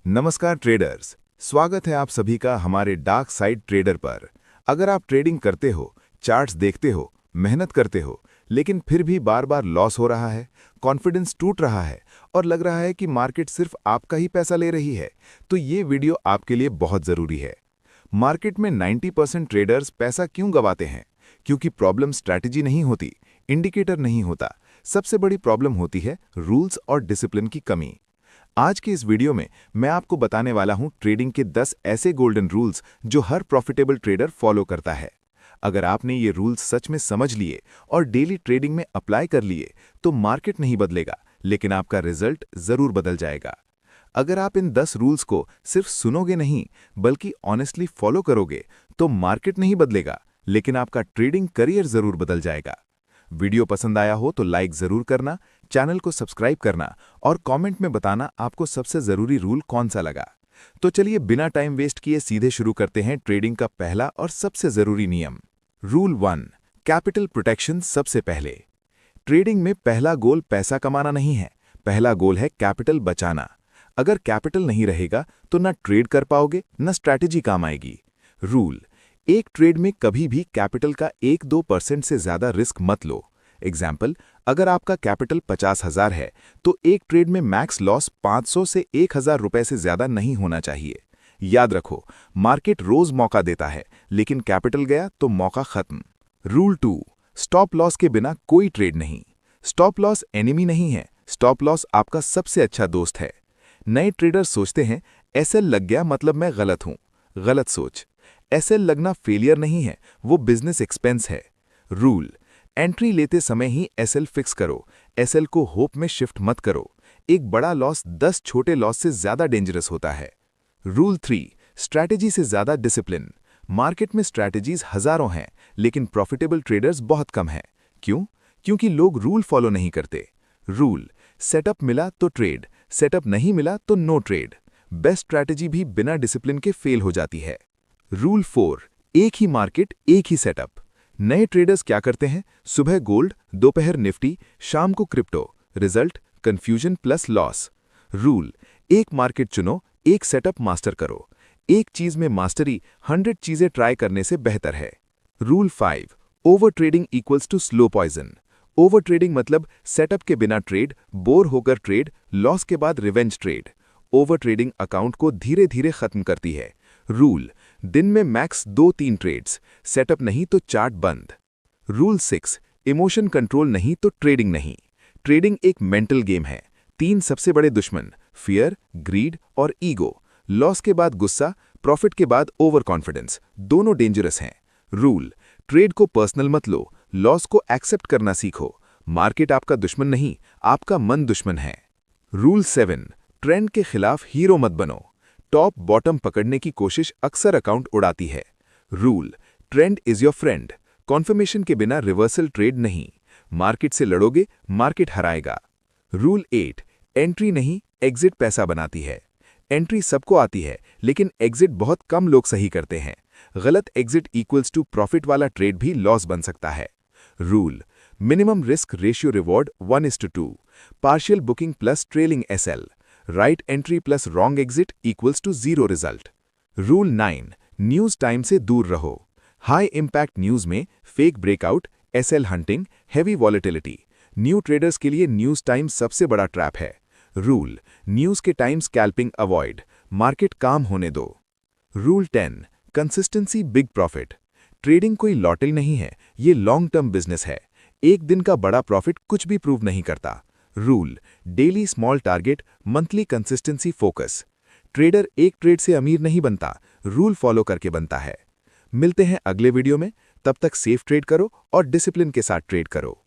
नमस्कार ट्रेडर्स, स्वागत है आप सभी का हमारे डार्क साइड ट्रेडर पर। अगर आप ट्रेडिंग करते हो, चार्ट्स देखते हो, मेहनत करते हो, लेकिन फिर भी बार बार लॉस हो रहा है, कॉन्फिडेंस टूट रहा है और लग रहा है कि मार्केट सिर्फ आपका ही पैसा ले रही है, तो ये वीडियो आपके लिए बहुत ज़रूरी है। मार्केट में 90% ट्रेडर्स पैसा क्यों गंवाते हैं? क्योंकि प्रॉब्लम स्ट्रैटेजी नहीं होती, इंडिकेटर नहीं होता। सबसे बड़ी प्रॉब्लम होती है रूल्स और डिसिप्लिन की कमी। आज के इस वीडियो में मैं आपको बताने वाला हूं ट्रेडिंग के 10 ऐसे गोल्डन रूल्स जो हर प्रॉफिटेबल ट्रेडर फॉलो करता है। अगर आपने ये रूल्स सच में समझ लिए और डेली ट्रेडिंग में अप्लाई कर लिए तो मार्केट नहीं बदलेगा, लेकिन आपका रिजल्ट जरूर बदल जाएगा। अगर आप इन 10 रूल्स को सिर्फ सुनोगे नहीं बल्कि ऑनेस्टली फॉलो करोगे तो मार्केट नहीं बदलेगा, लेकिन आपका ट्रेडिंग करियर जरूर बदल जाएगा। वीडियो पसंद आया हो तो लाइक जरूर करना, चैनल को सब्सक्राइब करना और कमेंट में बताना आपको सबसे जरूरी रूल कौन सा लगा। तो चलिए बिना टाइम वेस्ट किए सीधे शुरू करते हैं ट्रेडिंग का पहला और सबसे जरूरी नियम। रूल 1, कैपिटल प्रोटेक्शन सबसे पहले। ट्रेडिंग में पहला गोल पैसा कमाना नहीं है, पहला गोल है कैपिटल बचाना। अगर कैपिटल नहीं रहेगा तो ना ट्रेड कर पाओगे न स्ट्रैटेजी काम आएगी। रूल, एक ट्रेड में कभी भी कैपिटल का 1-2% से ज्यादा रिस्क मत लो। एग्जाम्पल, अगर आपका कैपिटल 50,000 है तो एक ट्रेड में मैक्स लॉस 500 से 1,000 रुपए से ज्यादा नहीं होना चाहिए। याद रखो, मार्केट रोज मौका देता है, लेकिन कैपिटल गया तो मौका खत्म। रूल 2, स्टॉप लॉस के बिना कोई ट्रेड नहीं। स्टॉप लॉस एनिमी नहीं है, स्टॉप लॉस आपका सबसे अच्छा दोस्त है। नए ट्रेडर सोचते हैं एसएल लग गया मतलब मैं गलत हूं। गलत सोच। एसएल लगना फेलियर नहीं है, वो बिजनेस एक्सपेंस है। रूल, एंट्री लेते समय ही एसएल फिक्स करो, एसएल को होप में शिफ्ट मत करो। एक बड़ा लॉस 10 छोटे लॉस से ज्यादा डेंजरस होता है। रूल 3, स्ट्रैटेजी से ज्यादा डिसिप्लिन। मार्केट में स्ट्रैटेजीज हजारों हैं, लेकिन प्रॉफिटेबल ट्रेडर्स बहुत कम हैं। क्यों? क्योंकि लोग रूल फॉलो नहीं करते। रूल, सेटअप मिला तो ट्रेड, सेटअप नहीं मिला तो नो ट्रेड। बेस्ट स्ट्रैटेजी भी बिना डिसिप्लिन के फेल हो जाती है। रूल 4, एक ही मार्केट एक ही सेटअप। नए ट्रेडर्स क्या करते हैं? सुबह गोल्ड, दोपहर निफ्टी, शाम को crypto. Result, confusion plus loss. Rule, एक मार्केट चुनो, एक सेटअप मास्टर करो। एक चीज में मास्टरी 100 चीजें ट्राई करने से बेहतर है। Rule 5, over trading equals to slow poison. Over trading मतलब सेटअप के बिना ट्रेड, बोर होकर ट्रेड, लॉस के बाद revenge trade. Over trading account को धीरे धीरे खत्म करती है। रूल, दिन में मैक्स 2-3 ट्रेड्स, सेटअप नहीं तो चार्ट बंद। रूल 6, इमोशन कंट्रोल नहीं तो ट्रेडिंग नहीं। ट्रेडिंग एक मेंटल गेम है। 3 सबसे बड़े दुश्मन, फियर, ग्रीड और ईगो। लॉस के बाद गुस्सा, प्रॉफिट के बाद ओवर कॉन्फिडेंस, दोनों डेंजरस हैं। रूल, ट्रेड को पर्सनल मत लो, लॉस को एक्सेप्ट करना सीखो। मार्केट आपका दुश्मन नहीं, आपका मन दुश्मन है। रूल 7, ट्रेंड के खिलाफ हीरो मत बनो। टॉप बॉटम पकड़ने की कोशिश अक्सर अकाउंट उड़ाती है। Rule, trend is your friend, conformation के बिना रिवर्सल ट्रेड नहीं। मार्केट से लड़ोगे, मार्केट हराएगा। रूल 8, एंट्री नहीं एग्जिट पैसा बनाती है। एंट्री सबको आती है, लेकिन एग्जिट बहुत कम लोग सही करते हैं। गलत एग्जिट इक्वल्स टू प्रॉफिट वाला ट्रेड भी लॉस बन सकता है। Rule, minimum risk ratio reward 1:2, partial booking plus trailing SL. Right entry plus wrong exit equals to 0 result. Rule 9, news time से दूर रहो। हाई इंपैक्ट न्यूज में fake breakout, SL hunting, heavy volatility. New traders के लिए news time सबसे बड़ा trap है। Rule, news के टाइम स्कैल्पिंग अवॉइड, मार्केट काम होने दो। Rule 10, consistency big profit. Trading कोई लॉटरी नहीं है, ये लॉन्ग टर्म बिजनेस है। एक दिन का बड़ा प्रॉफिट कुछ भी प्रूव नहीं करता। Rule, daily small target, monthly consistency focus. Trader एक ट्रेड से अमीर नहीं बनता, रूल फॉलो करके बनता है। मिलते हैं अगले वीडियो में, तब तक सेफ ट्रेड करो और डिसिप्लिन के साथ ट्रेड करो।